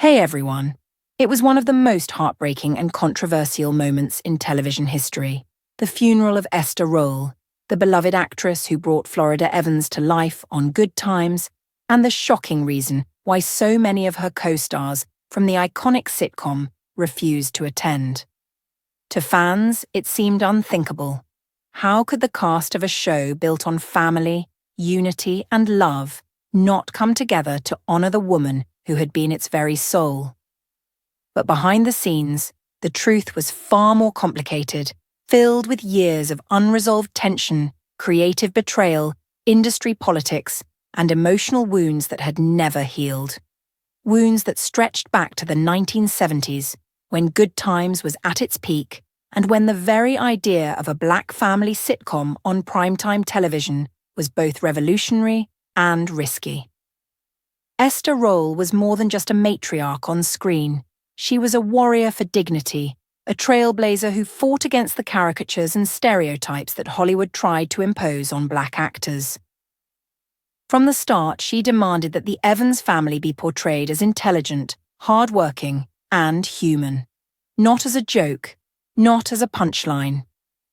Hey everyone. It was one of the most heartbreaking and controversial moments in television history. The funeral of Esther Rolle, the beloved actress who brought Florida Evans to life on Good Times, and the shocking reason why so many of her co-stars from the iconic sitcom refused to attend. To fans, it seemed unthinkable. How could the cast of a show built on family, unity, and love not come together to honor the woman who had been its very soul? But behind the scenes, the truth was far more complicated, filled with years of unresolved tension, creative betrayal, industry politics, and emotional wounds that had never healed. Wounds that stretched back to the 1970s, when Good Times was at its peak, and when the very idea of a black family sitcom on primetime television was both revolutionary and risky. Esther Rolle was more than just a matriarch on screen. She was a warrior for dignity, a trailblazer who fought against the caricatures and stereotypes that Hollywood tried to impose on black actors. From the start, she demanded that the Evans family be portrayed as intelligent, hard-working, and human. Not as a joke, not as a punchline.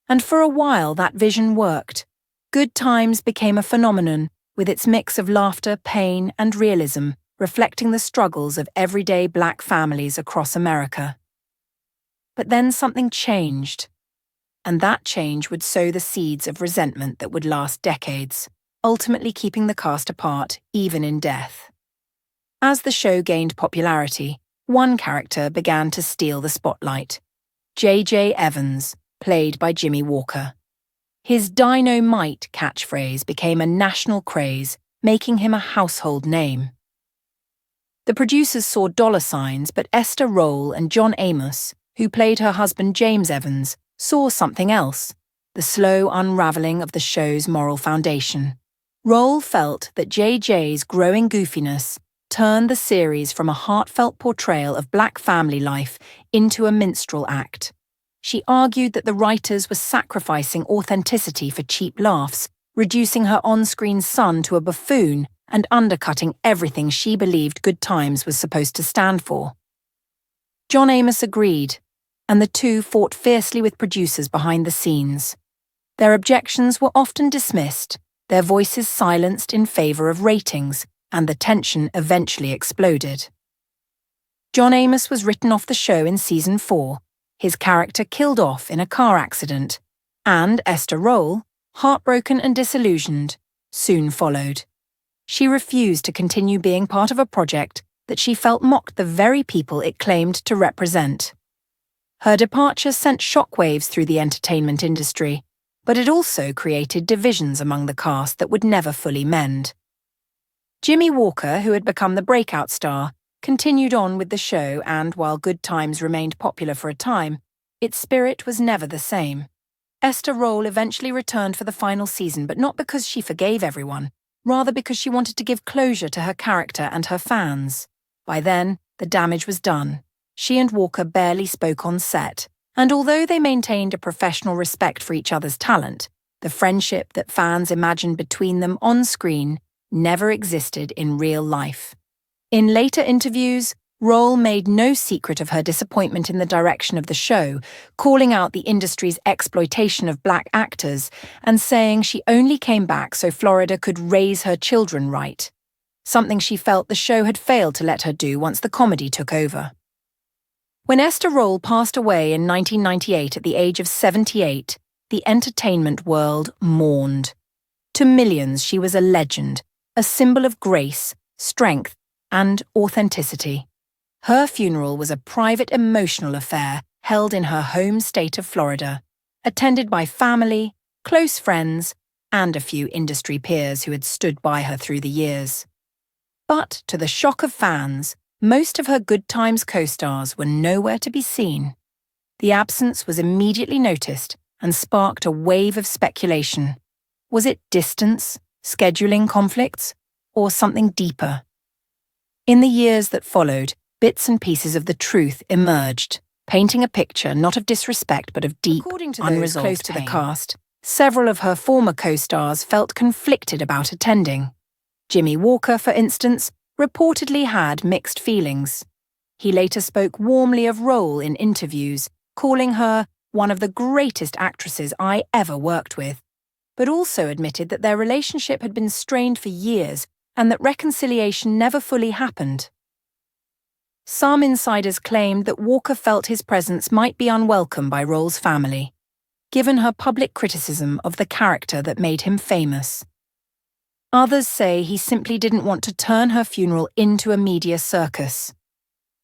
And for a while, that vision worked. Good Times became a phenomenon, with its mix of laughter, pain, and realism, reflecting the struggles of everyday black families across America. But then something changed, and that change would sow the seeds of resentment that would last decades, ultimately keeping the cast apart even in death. As the show gained popularity, one character began to steal the spotlight: J.J. Evans, played by Jimmy Walker. His "Dynamite" catchphrase became a national craze, making him a household name. The producers saw dollar signs, but Esther Rolle and John Amos, who played her husband James Evans, saw something else: the slow unraveling of the show's moral foundation. Rolle felt that JJ's growing goofiness turned the series from a heartfelt portrayal of black family life into a minstrel act. She argued that the writers were sacrificing authenticity for cheap laughs, reducing her on-screen son to a buffoon and undercutting everything she believed Good Times was supposed to stand for. John Amos agreed, and the two fought fiercely with producers behind the scenes. Their objections were often dismissed, their voices silenced in favor of ratings, and the tension eventually exploded. John Amos was written off the show in season 4, his character killed off in a car accident, and Esther Rolle, heartbroken and disillusioned, soon followed. She refused to continue being part of a project that she felt mocked the very people it claimed to represent. Her departure sent shockwaves through the entertainment industry, but it also created divisions among the cast that would never fully mend. Jimmy Walker, who had become the breakout star, continued on with the show, and while Good Times remained popular for a time, its spirit was never the same. Esther Rolle eventually returned for the final season, but not because she forgave everyone, rather because she wanted to give closure to her character and her fans. By then, the damage was done. She and Walker barely spoke on set, and although they maintained a professional respect for each other's talent, the friendship that fans imagined between them on screen never existed in real life. In later interviews, Rolle made no secret of her disappointment in the direction of the show, calling out the industry's exploitation of black actors and saying she only came back so Florida could raise her children right, something she felt the show had failed to let her do once the comedy took over. When Esther Rolle passed away in 1998 at the age of 78, the entertainment world mourned. To millions, she was a legend, a symbol of grace, strength, and authenticity. Her funeral was a private, emotional affair held in her home state of Florida, attended by family, close friends, and a few industry peers who had stood by her through the years. But to the shock of fans, most of her Good Times co-stars were nowhere to be seen. The absence was immediately noticed and sparked a wave of speculation. Was it distance, scheduling conflicts, or something deeper? In the years that followed, bits and pieces of the truth emerged, painting a picture not of disrespect but of deep, unresolved close to the cast. Several of her former co-stars felt conflicted about attending. Jimmy Walker, for instance, reportedly had mixed feelings. He later spoke warmly of Rolle in interviews, calling her one of the greatest actresses I ever worked with, but also admitted that their relationship had been strained for years and that reconciliation never fully happened. Some insiders claimed that Walker felt his presence might be unwelcome by Rolle's family, given her public criticism of the character that made him famous. Others say he simply didn't want to turn her funeral into a media circus.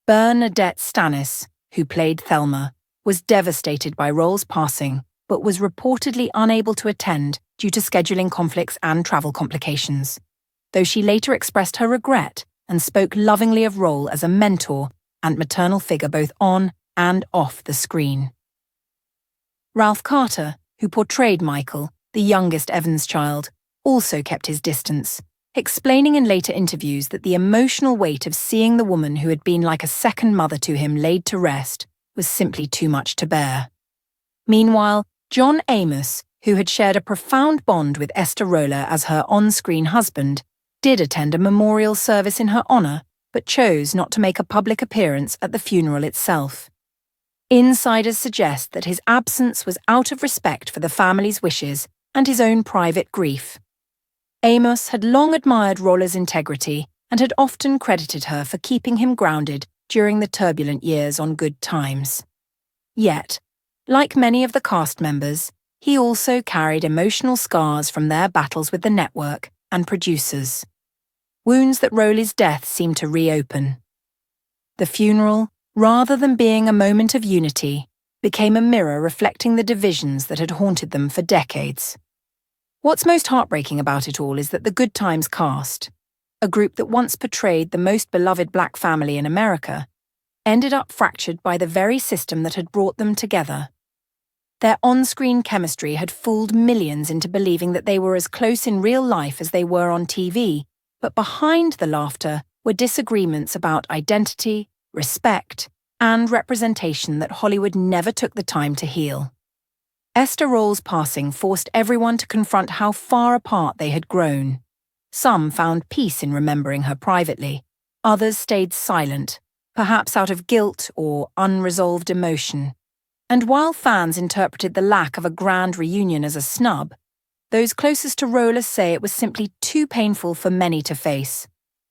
Bernadette Stanis, who played Thelma, was devastated by Rolle's passing, but was reportedly unable to attend due to scheduling conflicts and travel complications, though she later expressed her regret and spoke lovingly of Rolle as a mentor and maternal figure both on and off the screen. Ralph Carter, who portrayed Michael, the youngest Evans child, also kept his distance, explaining in later interviews that the emotional weight of seeing the woman who had been like a second mother to him laid to rest was simply too much to bear. Meanwhile, John Amos, who had shared a profound bond with Esther Rolle as her on-screen husband, did attend a memorial service in her honor, but chose not to make a public appearance at the funeral itself. Insiders suggest that his absence was out of respect for the family's wishes and his own private grief. Amos had long admired Rolle's integrity and had often credited her for keeping him grounded during the turbulent years on Good Times. Yet, like many of the cast members, he also carried emotional scars from their battles with the network and producers, wounds that Rolle's death seemed to reopen. The funeral, rather than being a moment of unity, became a mirror reflecting the divisions that had haunted them for decades. What's most heartbreaking about it all is that the Good Times cast, a group that once portrayed the most beloved black family in America, ended up fractured by the very system that had brought them together. Their on-screen chemistry had fooled millions into believing that they were as close in real life as they were on TV, but behind the laughter were disagreements about identity, respect, and representation that Hollywood never took the time to heal. Esther Rolle's passing forced everyone to confront how far apart they had grown. Some found peace in remembering her privately. Others stayed silent, perhaps out of guilt or unresolved emotion. And while fans interpreted the lack of a grand reunion as a snub, those closest to Rolle say it was simply too painful for many to face.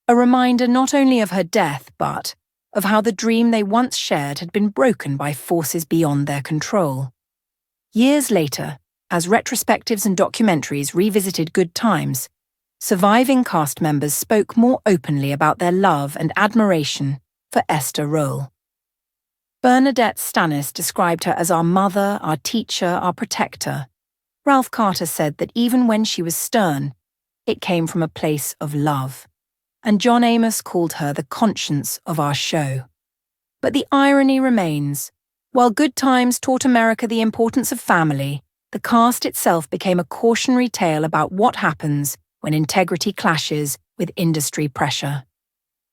A reminder not only of her death, but of how the dream they once shared had been broken by forces beyond their control. Years later, as retrospectives and documentaries revisited Good Times, surviving cast members spoke more openly about their love and admiration for Esther Rolle. Bernadette Stanis described her as our mother, our teacher, our protector. Ralph Carter said that even when she was stern, it came from a place of love. And John Amos called her the conscience of our show. But the irony remains. While Good Times taught America the importance of family, the cast itself became a cautionary tale about what happens when integrity clashes with industry pressure.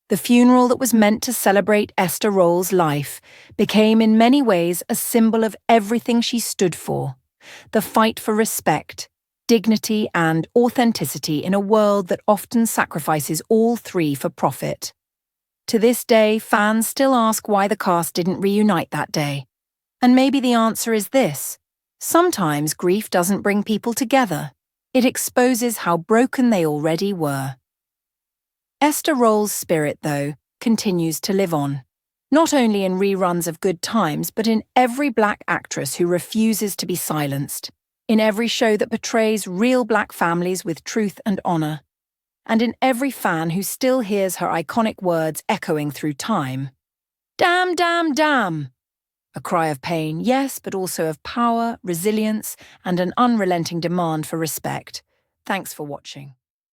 The funeral that was meant to celebrate Esther Rolle's life became in many ways a symbol of everything she stood for: the fight for respect, dignity, and authenticity in a world that often sacrifices all three for profit. To this day, fans still ask why the cast didn't reunite that day. And maybe the answer is this: sometimes grief doesn't bring people together. It exposes how broken they already were. Esther Rolle's spirit, though, continues to live on, not only in reruns of Good Times, but in every black actress who refuses to be silenced, in every show that portrays real black families with truth and honor, and in every fan who still hears her iconic words echoing through time. Damn, damn, damn! A cry of pain, yes, but also of power, resilience, and an unrelenting demand for respect. Thanks for watching.